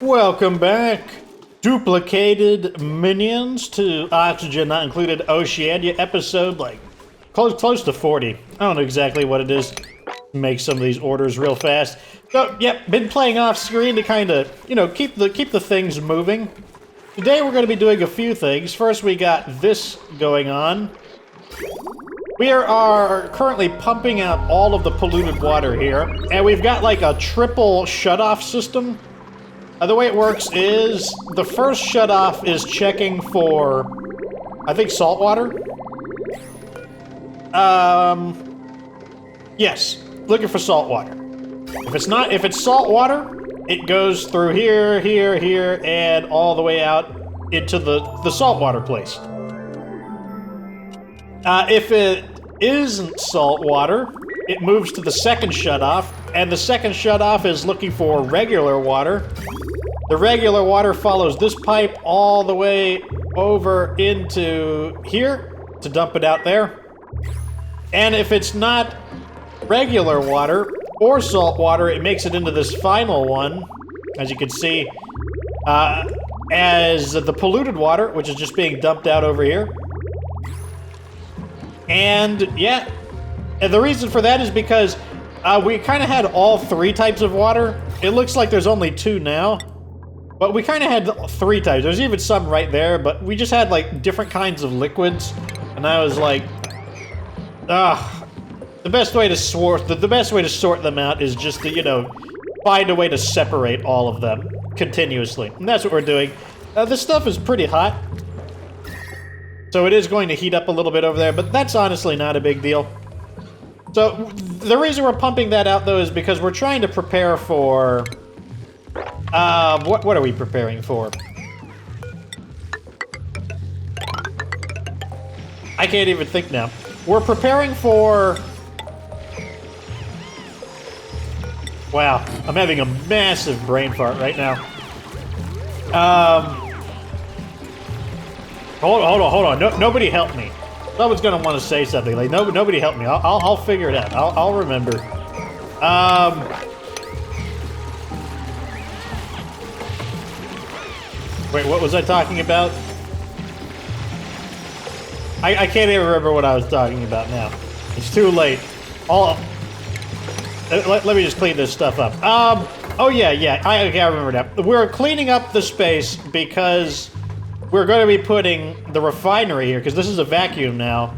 Welcome back. Duplicated minions to Oxygen Not Included Oceania episode, like, close to 40. I don't know exactly what it is. Make some of these orders real fast. So, yep, been playing off screen to kind of, keep the things moving. Today we're going to be doing a few things. First, we got this going on. We are currently pumping out all of the polluted water here, and we've got like a triple shutoff system. The way it works is the first shutoff is checking for, I think, salt water. Yes, looking for salt water. If it's salt water, it goes through here, here, here, and all the way out into the saltwater place. If it isn't salt water, it moves to the second shutoff, and the second shutoff is looking for regular water. The regular water follows this pipe all the way over into here to dump it out there. And if it's not regular water or salt water, it makes it into this final one, as you can see, as the polluted water, which is just being dumped out over here. And yeah, and the reason for that is because we kind of had all three types of water. It looks like there's only two now. But we kind of had three types. There's even some right there, but we just had like different kinds of liquids, and I was like, the best way to sort them out is just to find a way to separate all of them continuously, and that's what we're doing. This stuff is pretty hot, so it is going to heat up a little bit over there, but that's honestly not a big deal. So the reason we're pumping that out though is because we're trying to prepare for. What are we preparing for? I can't even think now. We're preparing for... Wow, I'm having a massive brain fart right now. Hold on. Nobody help me. Someone's gonna want to say something. Like, nobody help me. I'll figure it out. I'll remember. Wait, what was I talking about? I can't even remember what I was talking about now. It's too late. Let me just clean this stuff up. Oh yeah, I remember now. We're cleaning up the space because we're going to be putting the refinery here, because this is a vacuum now.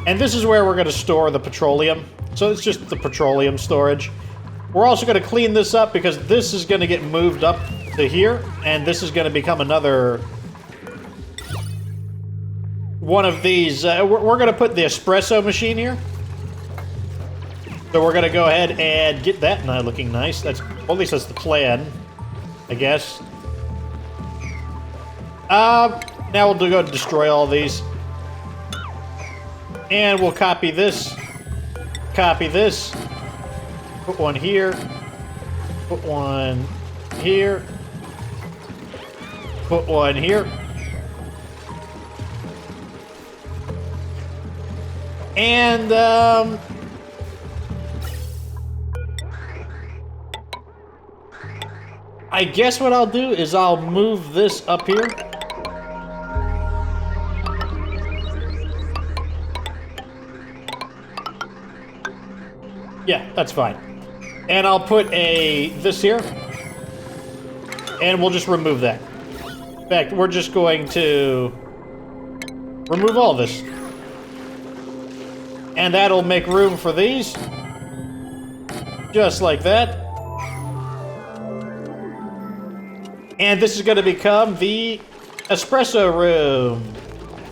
And this is where we're going to store the petroleum. So it's just the petroleum storage. We're also going to clean this up because this is going to get moved up to here, and this is going to become another one of these. We're going to put the espresso machine here. So we're going to go ahead and get that now looking nice. Well, at least that's the plan, I guess. Now we'll go destroy all these. And we'll copy this. Copy this. Put one here. Put one here. Put one here. And, I guess what I'll do is I'll move this up here. Yeah, that's fine. And I'll put this here. And we'll just remove that. In fact, we're just going to remove all this. And that'll make room for these. Just like that. And this is going to become the espresso room.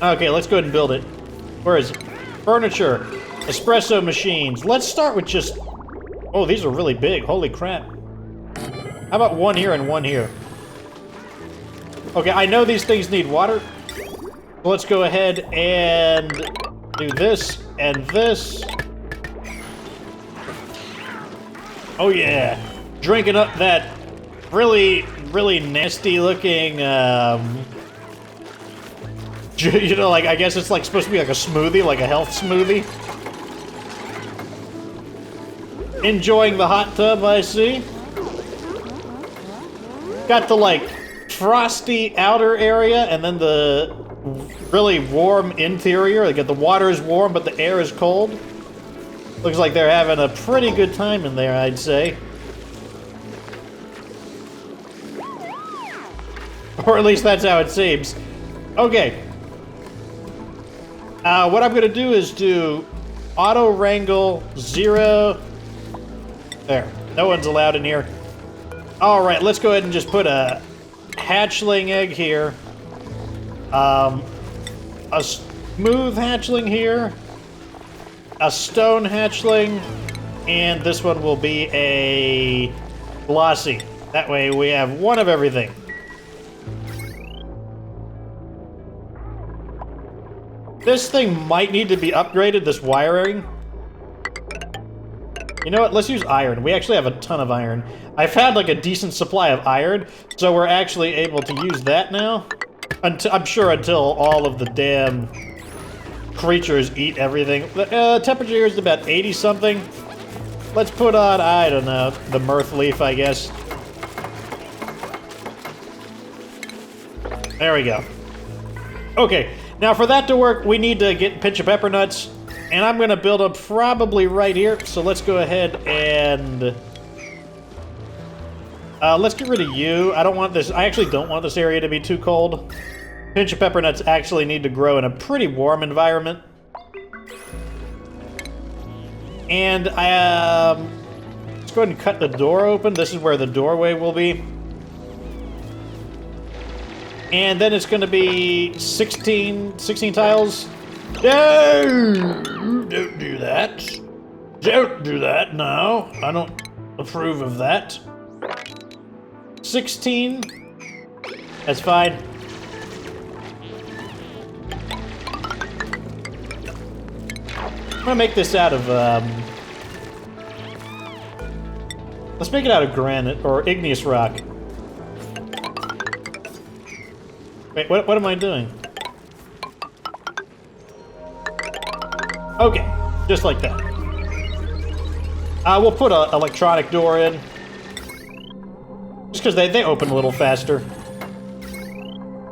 Okay, let's go ahead and build it. Where is it? Furniture. Espresso machines. Let's start with just... Oh, these are really big. Holy crap. How about one here and one here? Okay, I know these things need water. So let's go ahead and do this and this. Oh yeah. Drinking up that really nasty looking, like, I guess it's like supposed to be like a smoothie, like a health smoothie. Enjoying the hot tub, I see. got the, like, frosty outer area and then the really warm interior. Like, the water is warm, but the air is cold. Looks like they're having a pretty good time in there, I'd say. Or at least that's how it seems. Okay. What I'm gonna do is do auto wrangle 0. There. No one's allowed in here. Alright, let's go ahead and just put a hatchling egg here. A smooth hatchling here. A stone hatchling. And this one will be a glossy. That way we have one of everything. This thing might need to be upgraded, this wiring. You know what? Let's use iron. We actually have a ton of iron. I've had like a decent supply of iron, so we're actually able to use that now. I'm sure until all of the damn creatures eat everything. The temperature here is about 80-something. Let's put on, I don't know, the mirth leaf, I guess. There we go. Okay. Now, for that to work, we need to get pinch of pepper nuts, and I'm going to build them probably right here. So let's go ahead and let's get rid of you. I don't want this. I actually don't want this area to be too cold. Pinch of pepper nuts actually need to grow in a pretty warm environment. And let's go ahead and cut the door open. This is where the doorway will be. And then it's going to be 16 tiles. No! Don't do that. Don't do that, no. I don't approve of that. 16. That's fine. I'm going to make this out of, let's make it out of granite, or igneous rock. Wait, what am I doing? Okay, just like that. We'll put an electronic door in. Just because they open a little faster.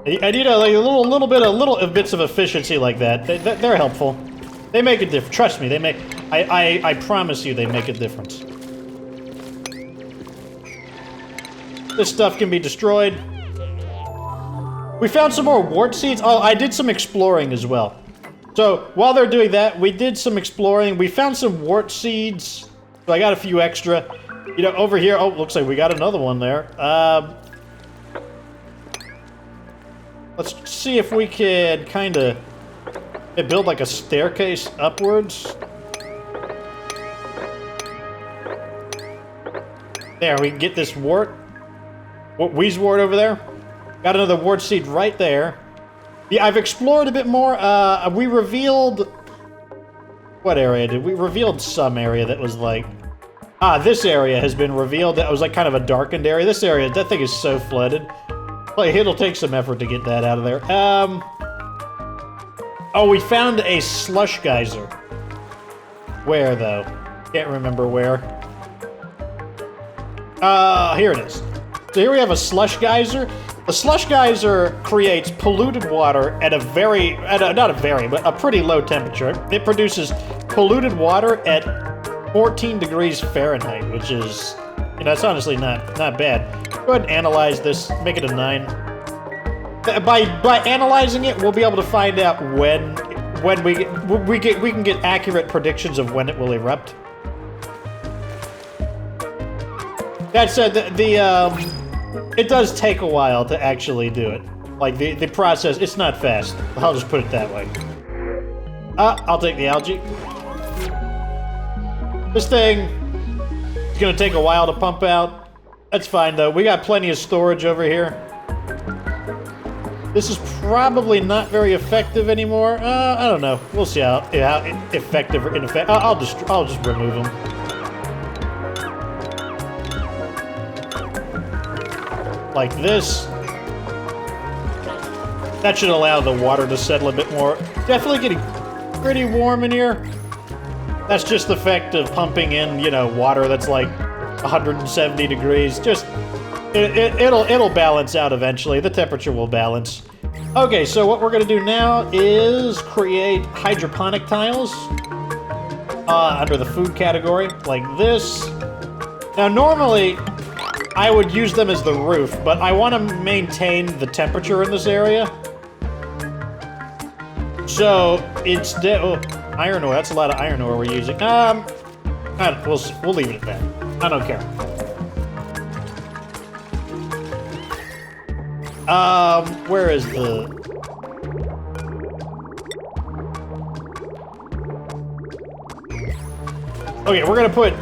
I need a little bits of efficiency like that. They're helpful. They make a difference. Trust me, they make... I promise you they make a difference. This stuff can be destroyed. We found some more wart seeds. Oh, I did some exploring as well. So, while they're doing that, we did some exploring. We found some wart seeds. So I got a few extra. You know, over here... Oh, looks like we got another one there. Let's see if we can kind of build like a staircase upwards. There, we can get this wart. Wheezewort over there. Got another wart seed right there. Yeah, I've explored a bit more. We revealed... What area did we... revealed some area that was like... this area has been revealed. That was like kind of a darkened area. This area, that thing is so flooded. Like, it'll take some effort to get that out of there. Oh, we found a slush geyser. Where, though? Can't remember where. Here it is. So here we have a slush geyser. The slush geyser creates polluted water at a but a pretty low temperature. It produces polluted water at 14 degrees Fahrenheit, which is, you know, it's honestly not bad. Go ahead and analyze this, make it a 9. By analyzing it, we'll be able to find out when we can get accurate predictions of when it will erupt. That said, it does take a while to actually do it. Like, the process, it's not fast. I'll just put it that way. I'll take the algae. This thing is gonna take a while to pump out. That's fine, though. We got plenty of storage over here. This is probably not very effective anymore. I don't know. We'll see how effective or ineffective. I'll just remove them. Like this. That should allow the water to settle a bit more. Definitely getting pretty warm in here. That's just the effect of pumping in, you know, water that's like 170 degrees. Just, It'll balance out eventually. The temperature will balance. Okay, so what we're gonna do now is create hydroponic tiles under the food category, like this. Now, normally, I would use them as the roof, but I want to maintain the temperature in this area. So, instead... Oh, iron ore. That's a lot of iron ore we're using. We'll leave it at that. I don't care. Where is the... Okay, we're gonna put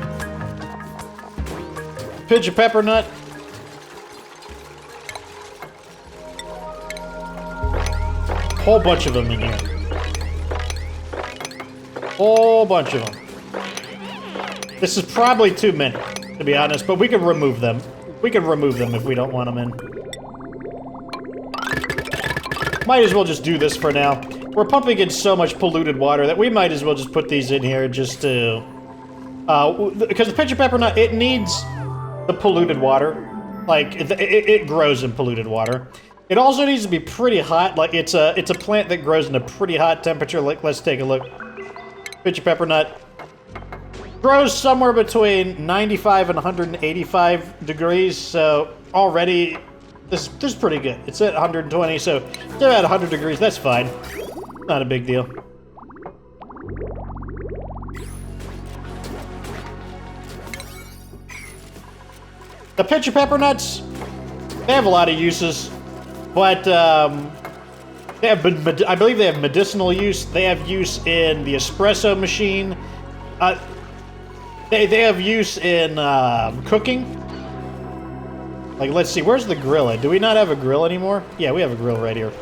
pinch of pepper nut. Whole bunch of them in here. Whole bunch of them. This is probably too many, to be honest, but we can remove them. We can remove them if we don't want them in. Might as well just do this for now. We're pumping in so much polluted water that we might as well just put these in here just to... because the pinch of pepper nut, it needs the polluted water. Like, it grows in polluted water. It also needs to be pretty hot. Like, it's a plant that grows in a pretty hot temperature. Like, let's take a look. Pinch of pepper nut grows somewhere between 95 and 185 degrees. So already, this is pretty good. It's at 120, so it's at 100 degrees. That's fine. Not a big deal. The pinch of pepper nuts, they have a lot of uses, but they have, I believe they have medicinal use. They have use in the espresso machine. They have use in cooking. Like, let's see, where's the grill at? Do we not have a grill anymore? Yeah, we have a grill right here.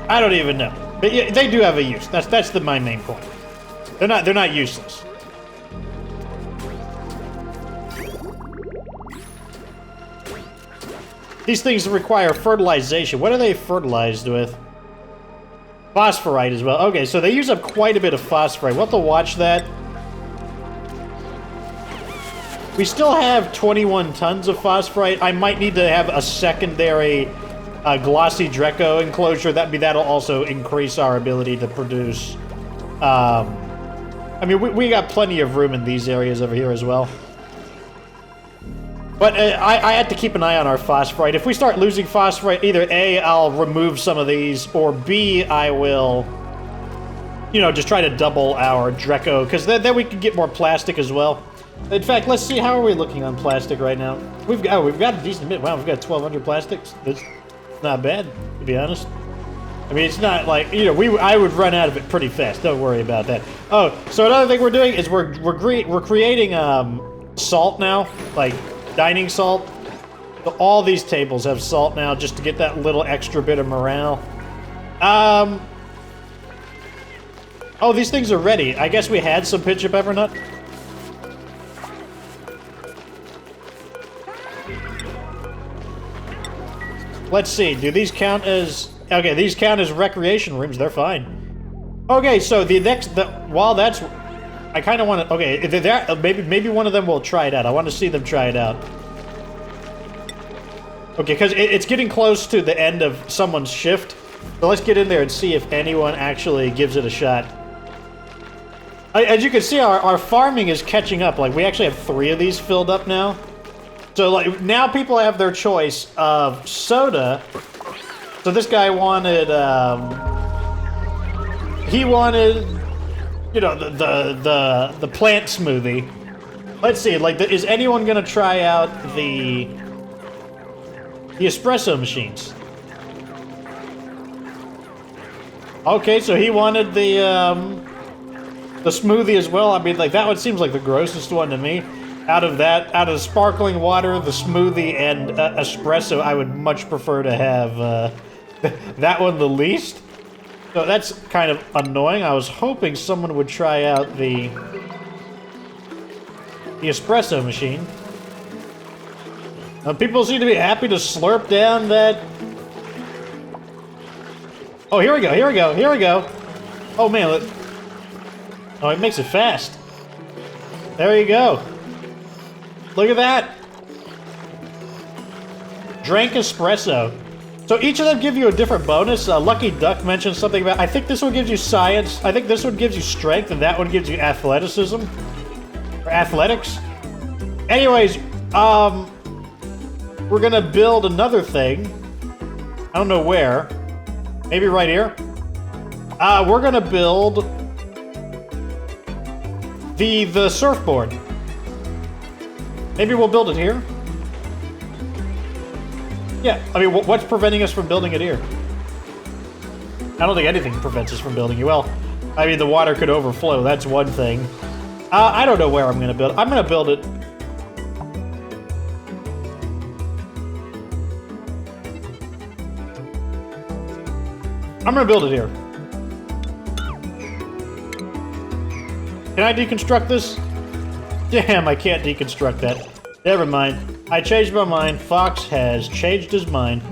I don't even know. But yeah, they do have a use. That's my main point. They're not useless. These things require fertilization. What are they fertilized with? Phosphorite as well. Okay, so they use up quite a bit of phosphorite. We'll have to watch that. We still have 21 tons of phosphorite. I might need to have a secondary glossy Dreco enclosure. That'll also increase our ability to produce. I mean, we got plenty of room in these areas over here as well. But I had to keep an eye on our phosphorite. If we start losing phosphorite, either A, I'll remove some of these, or B, I will, you know, just try to double our Dreco, because then we can get more plastic as well. In fact, let's see, how are we looking on plastic right now? We've got a decent bit. Wow, we've got 1,200 plastics. That's not bad, to be honest. I mean, it's not like, you know, I would run out of it pretty fast. Don't worry about that. Oh, so another thing we're doing is we're creating salt now, like dining salt. So all these tables have salt now, just to get that little extra bit of morale. Oh, these things are ready. I guess we had some pinch of pepper nut. Let's see, do these count as... Okay, these count as recreation rooms, they're fine. Okay, so while that's... I kind of want to... Okay, maybe one of them will try it out. I want to see them try it out. Okay, because it's getting close to the end of someone's shift. So let's get in there and see if anyone actually gives it a shot. As you can see, our farming is catching up. Like, we actually have 3 of these filled up now. So, like, now people have their choice of soda. So this guy wanted, he wanted, you know, the plant smoothie. Let's see, like, is anyone gonna try out the espresso machines? Okay, so he wanted the smoothie as well. I mean, like, that one seems like the grossest one to me. Out of sparkling water, the smoothie, and espresso, I would much prefer to have that one the least. So that's kind of annoying. I was hoping someone would try out the espresso machine. People seem to be happy to slurp down that... Oh, here we go, here we go, here we go. Oh, man, Oh, it makes it fast. There you go. Look at that. Drank espresso. So each of them give you a different bonus. Lucky Duck mentioned something about, I think this one gives you science, I think this one gives you strength, and that one gives you athleticism. Or athletics. Anyways, we're gonna build another thing. I don't know where. Maybe right here? We're gonna build the surfboard. Maybe we'll build it here? Yeah, I mean, what's preventing us from building it here? I don't think anything prevents us from building it. Well, I mean, the water could overflow, that's one thing. I don't know where I'm gonna build it. I'm gonna build it... I'm gonna build it here. Can I deconstruct this? Damn, I can't deconstruct that. Never mind. I changed my mind. Fox has changed his mind.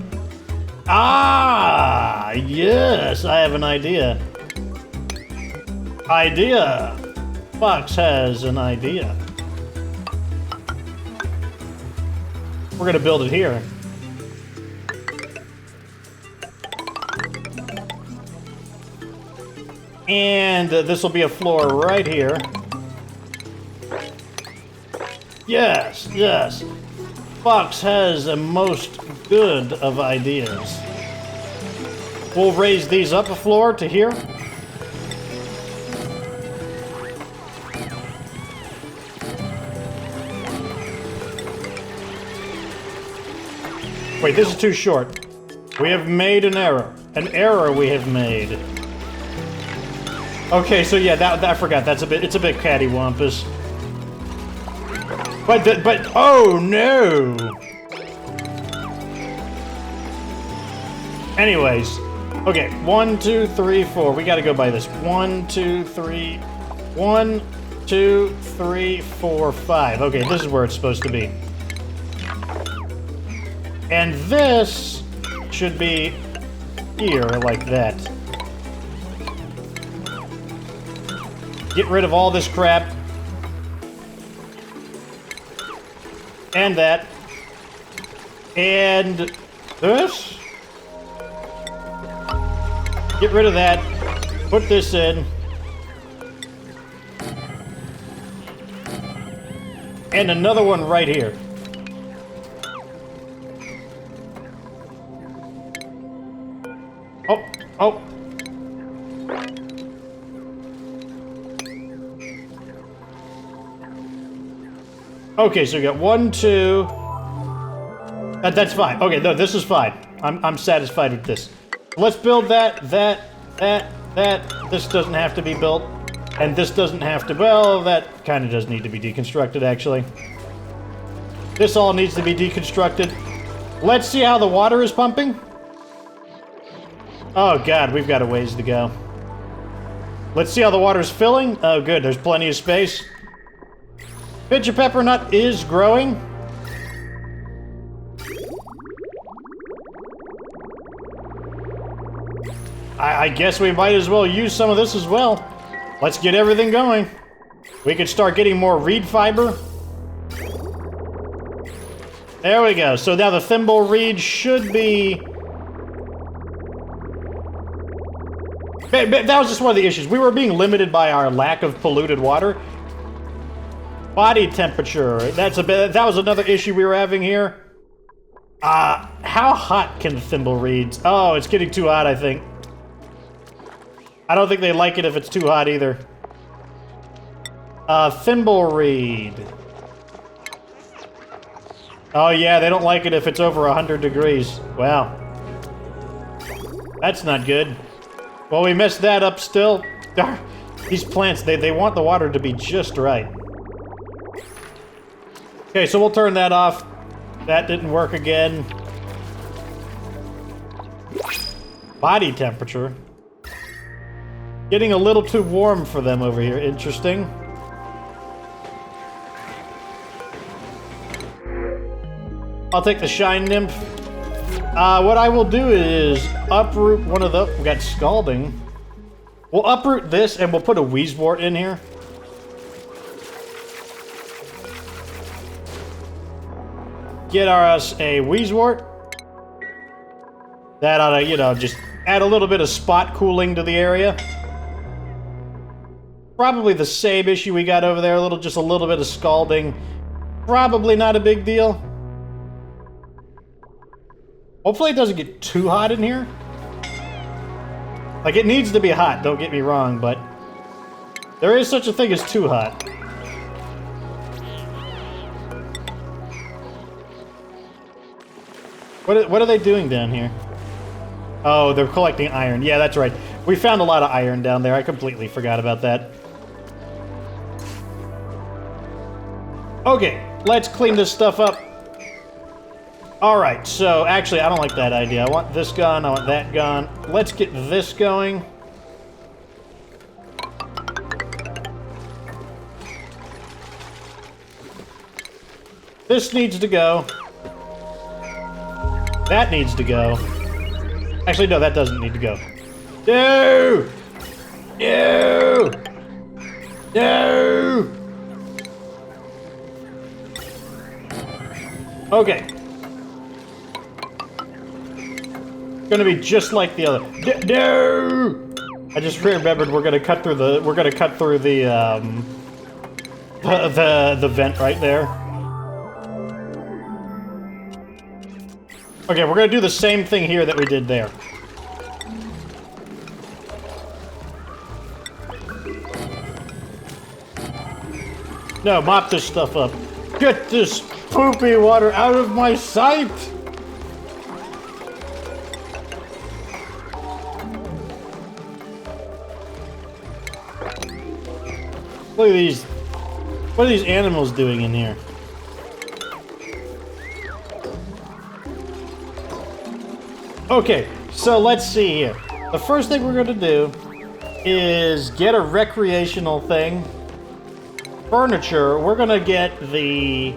Ah, yes, I have an idea. Idea. Fox has an idea. We're gonna build it here. And this will be a floor right here. Yes, yes. Fox has a most good of ideas. We'll raise these up a floor to here. Wait, this is too short. We have made an error. An error we have made. Okay, so yeah, that I forgot. It's a bit cattywampus. But oh no! Anyways, okay, 1, 2, 3, 4. We gotta go by this. 1, 2, 3. 1, 2, 3, 4, 5. Okay, this is where it's supposed to be. And this should be here, like that. Get rid of all this crap. And that. And this. Get rid of that. Put this in. And another one right here. Oh, oh. Okay, so we got 1, 2. That's fine. Okay, no, this is fine. I'm satisfied with this. Let's build that. This doesn't have to be built. And this doesn't have to... Well, that kind of does need to be deconstructed, actually. This all needs to be deconstructed. Let's see how the water is pumping. Oh, God, we've got a ways to go. Let's see how the water's filling. Oh, good, there's plenty of space. Pitcher pepper nut is growing. I guess we might as well use some of this as well. Let's get everything going. We could start getting more reed fiber. There we go. So now the thimble reed should be... That was just one of the issues. We were being limited by our lack of polluted water. Body temperature. That was another issue we were having here. How hot can the thimble reeds? Oh, it's getting too hot, I think. I don't think they like it if it's too hot either. Thimble reed. Oh yeah, they don't like it if it's over 100 degrees. Wow. That's not good. Well, we messed that up still. These plants, they want the water to be just right. Okay, so we'll turn that off. That didn't work again. Body temperature. Getting a little too warm for them over here. Interesting. I'll take the Shine Nymph. What I will do is uproot one of the... We got Scalding. We'll uproot this and we'll put a Wheezewort in here. Get us a Wheezewort. That ought to, you know, just add a little bit of spot cooling to the area. Probably the same issue we got over there, just a little bit of scalding. Probably not a big deal. Hopefully it doesn't get too hot in here. Like, it needs to be hot, don't get me wrong, but there is such a thing as too hot. What are they doing down here? Oh, they're collecting iron. Yeah, that's right. We found a lot of iron down there. I completely forgot about that. Okay, let's clean this stuff up. Alright, so actually, I don't like that idea. I want this gone, I want that gone. Let's get this going. This needs to go. That needs to go. Actually, no, that doesn't need to go. No! No! No! Okay. Gonna be just like the other. No! I just remembered we're gonna cut through the the vent right there. Okay, we're gonna do the same thing here that we did there. No, mop this stuff up. Get this poopy water out of my sight! Look at these. What are these animals doing in here? Okay, so let's see here. The first thing we're gonna do is get a recreational thing. Furniture, we're gonna get the...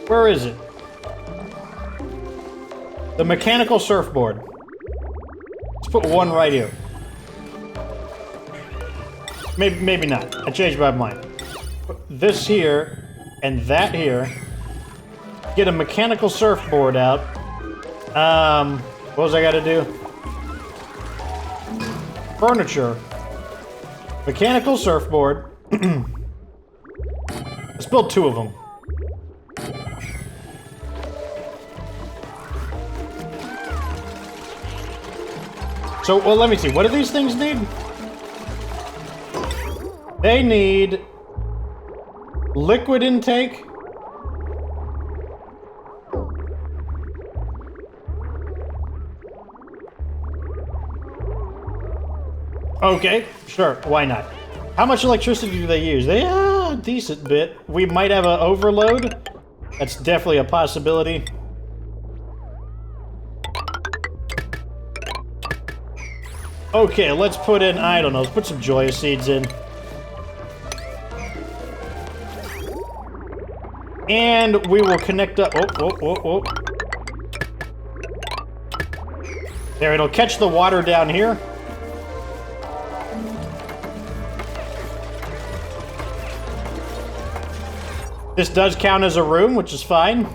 Where is it? The mechanical surfboard. Let's put one right here. Maybe not. I changed my mind. Put this here and that here. Get a mechanical surfboard out. What was I gotta do? Furniture. Mechanical surfboard. Let's build two of them. So, well, let me see. What do these things need? They need liquid intake. Okay, sure, why not? How much electricity do they use? They, a decent bit. We might have an overload. That's definitely a possibility. Okay, let's put in, I don't know, let's put some Joya seeds in. And we will connect up, oh. There, it'll catch the water down here. This does count as a room, which is fine.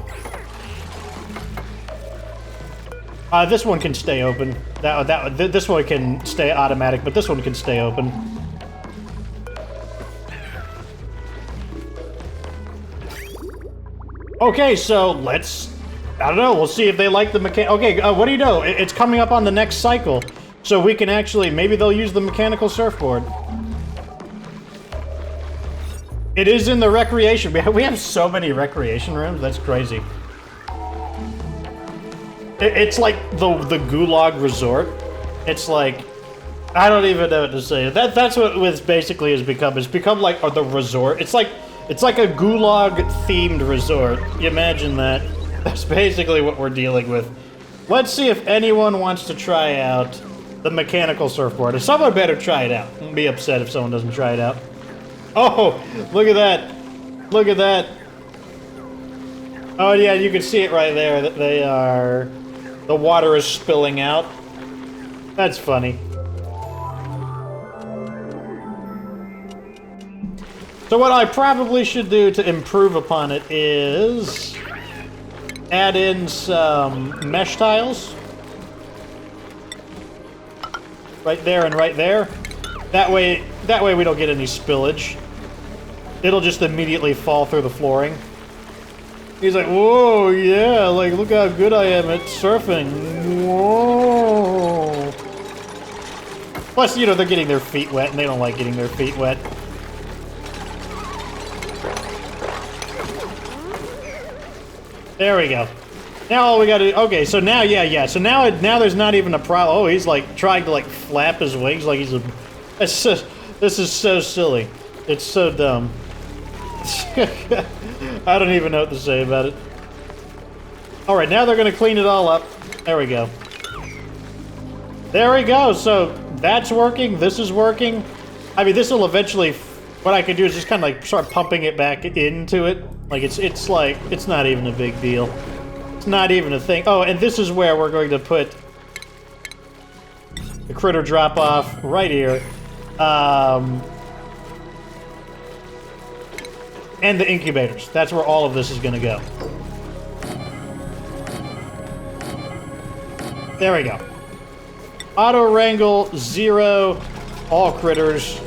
This one can stay open. This one can stay automatic, but this one can stay open. Okay, so let's... I don't know, we'll see if they like the Okay, what do you know? It's coming up on the next cycle, so we can actually... Maybe they'll use the mechanical surfboard. It is in the recreation. We have so many recreation rooms. That's crazy. It's like the Gulag resort. It's like, I don't even know what to say. That's what this basically has become. It's become like the resort. It's like a Gulag themed resort. You imagine that. That's basically what we're dealing with. Let's see if anyone wants to try out the mechanical surfboard. If someone better try it out. I'll be upset if someone doesn't try it out. Oh, look at that. Look at that. Oh, yeah, you can see it right there. That they are... The water is spilling out. That's funny. So what I probably should do to improve upon it is add in some mesh tiles. Right there and right there. That way we don't get any spillage. It'll just immediately fall through the flooring. He's like, whoa, yeah, like, look how good I am at surfing. Whoa. Plus, you know, they're getting their feet wet, and they don't like getting their feet wet. There we go. Now all we gotta do, okay, so now, yeah, so now there's not even a problem. Oh, he's like trying to like flap his wings like he's a, this is so silly. It's so dumb. I don't even know what to say about it. Alright, now they're gonna clean it all up. There we go. There we go, so that's working, this is working. I mean, this will eventually, what I can do is just kind of like start pumping it back into it. Like, it's like, it's not even a big deal. It's not even a thing. Oh, and this is where we're going to put the critter drop off right here. And the incubators. That's where all of this is going to go. There we go. Auto wrangle 0, all critters.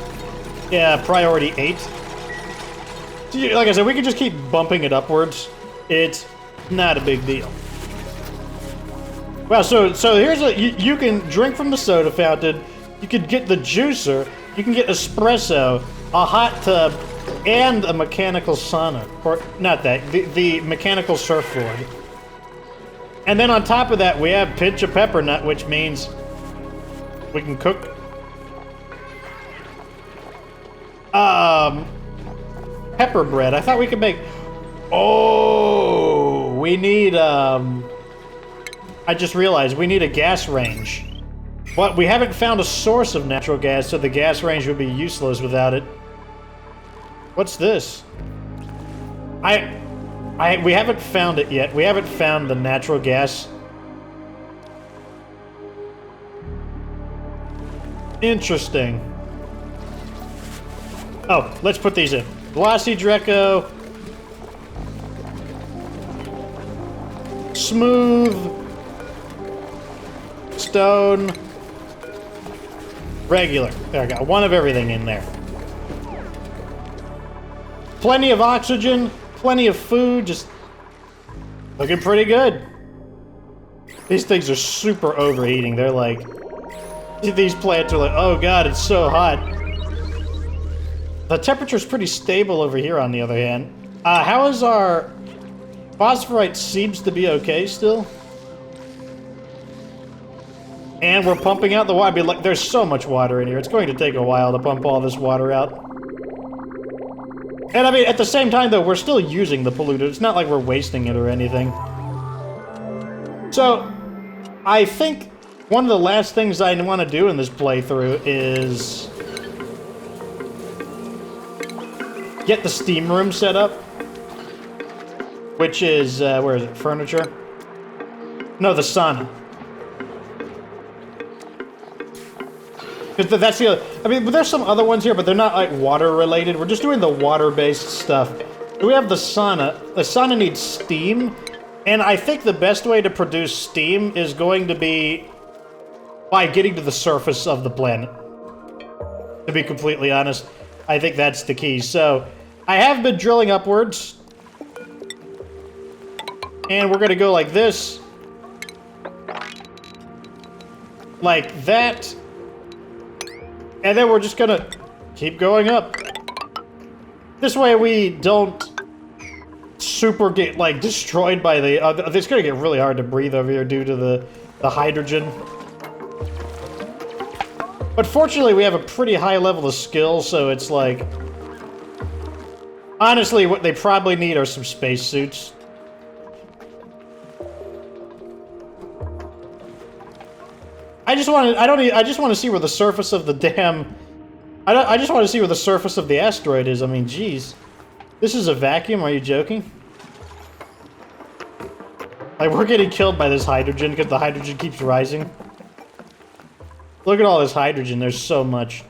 Yeah, priority 8. Like I said, we can just keep bumping it upwards. It's not a big deal. Well, so here's a, you can drink from the soda fountain, you can get the juicer, you can get espresso, a hot tub, and a mechanical sauna. Or, not that, the mechanical surfboard. And then on top of that, we have pinch of pepper nut, which means we can cook. Pepper bread. I thought we could make... Oh, we need, I just realized we need a gas range. But we haven't found a source of natural gas, so the gas range would be useless without it. What's this? We haven't found it yet. We haven't found the natural gas. Interesting. Oh, let's put these in. Glossy Dreco. Smooth. Stone. Regular. There, I got one of everything in there. Plenty of oxygen, plenty of food, just looking pretty good. These things are super overheating. They're like, these plants are like, oh god, it's so hot. The temperature's pretty stable over here, on the other hand. How is our phosphorite? Seems to be okay still. And we're pumping out the water. I mean, like, there's so much water in here. It's going to take a while to pump all this water out. And I mean, at the same time, though, we're still using the pollutant. It's not like we're wasting it or anything. So, I think one of the last things I want to do in this playthrough is get the steam room set up. Which is, where is it? Furniture? No, the sauna. That's the other, I mean, there's some other ones here, but they're not, like, water-related. We're just doing the water-based stuff. We have the sauna. The sauna needs steam, and I think the best way to produce steam is going to be by getting to the surface of the planet. To be completely honest, I think that's the key. So, I have been drilling upwards, and we're gonna go like this. Like that. And then we're just gonna keep going up. This way we don't super get, like, destroyed by the... it's gonna get really hard to breathe over here due to the hydrogen. But fortunately we have a pretty high level of skill, so it's like... Honestly, what they probably need are some spacesuits. I just want to see where the surface of the damn... I just want to see where the surface of the asteroid is. I mean, geez. This is a vacuum? Are you joking? Like, we're getting killed by this hydrogen because the hydrogen keeps rising. Look at all this hydrogen. There's so much.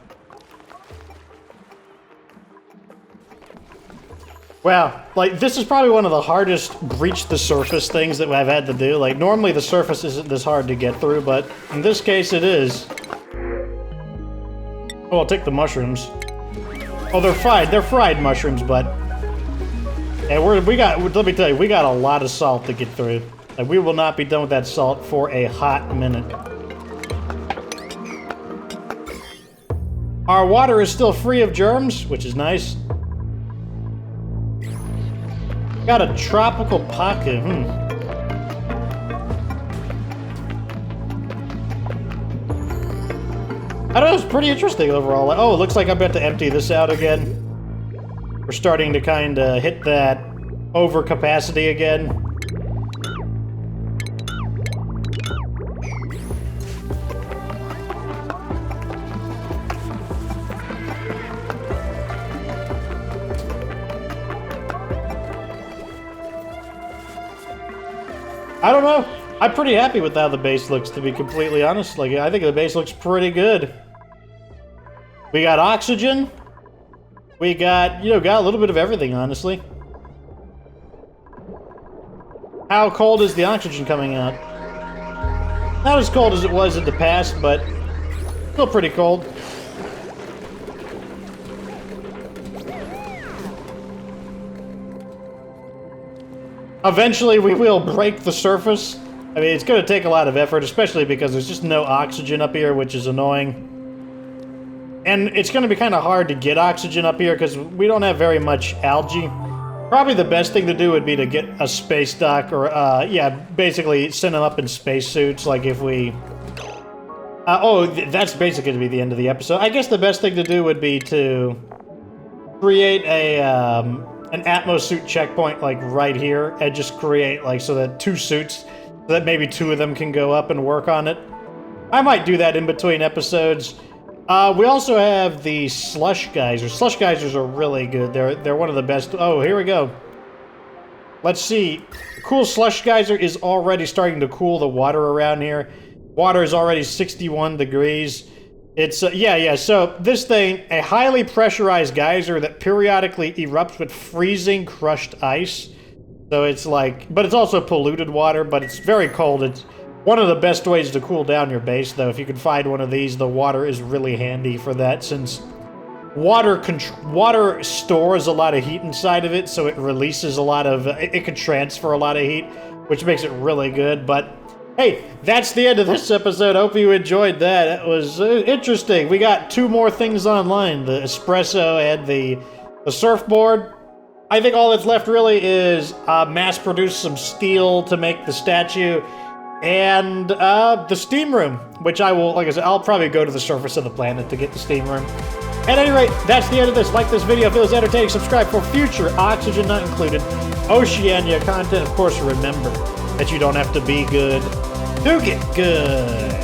Wow, like, this is probably one of the hardest breach the surface things that I've had to do. Like, normally the surface isn't this hard to get through, but in this case it is. Oh, I'll take the mushrooms. Oh, they're fried. They're fried mushrooms, but... And let me tell you, we got a lot of salt to get through. Like, we will not be done with that salt for a hot minute. Our water is still free of germs, which is nice. Got a tropical pocket. I don't know, it's pretty interesting overall. Oh, it looks like I'm about to empty this out again. We're starting to kind of hit that overcapacity again. I don't know. I'm pretty happy with how the base looks, to be completely honest. Like, I think the base looks pretty good. We got oxygen. We got, got a little bit of everything, honestly. How cold is the oxygen coming out? Not as cold as it was in the past, but still pretty cold. Eventually, we will break the surface. I mean, it's going to take a lot of effort, especially because there's just no oxygen up here, which is annoying. And it's going to be kind of hard to get oxygen up here because we don't have very much algae. Probably the best thing to do would be to get a space dock or, yeah, basically send them up in spacesuits, like if we... that's basically going to be the end of the episode. I guess the best thing to do would be to create an atmosuit checkpoint, like, right here, and just create, like, so that 2 suits, so that maybe 2 of them can go up and work on it. I might do that in between episodes. We also have the slush geysers. Slush geysers are really good. They're one of the best. Oh, here we go. Let's see. The cool slush geyser is already starting to cool the water around here. Water is already 61 degrees. It's, yeah, so this thing, a highly pressurized geyser that periodically erupts with freezing crushed ice. So it's like, but it's also polluted water, but it's very cold. It's one of the best ways to cool down your base, though. If you can find one of these, the water is really handy for that, since water stores a lot of heat inside of it, so it releases a lot of, it can transfer a lot of heat, which makes it really good, but hey, that's the end of this episode. Hope you enjoyed that. It was interesting. We got 2 more things online, the espresso and the surfboard. I think all that's left really is mass-produce some steel to make the statue, and the steam room, which I will, like I said, I'll probably go to the surface of the planet to get the steam room. At any rate, that's the end of this. Like this video if it was entertaining. Subscribe for future, oxygen not included, Oceania content. Of course, remember that you don't have to be good to get good.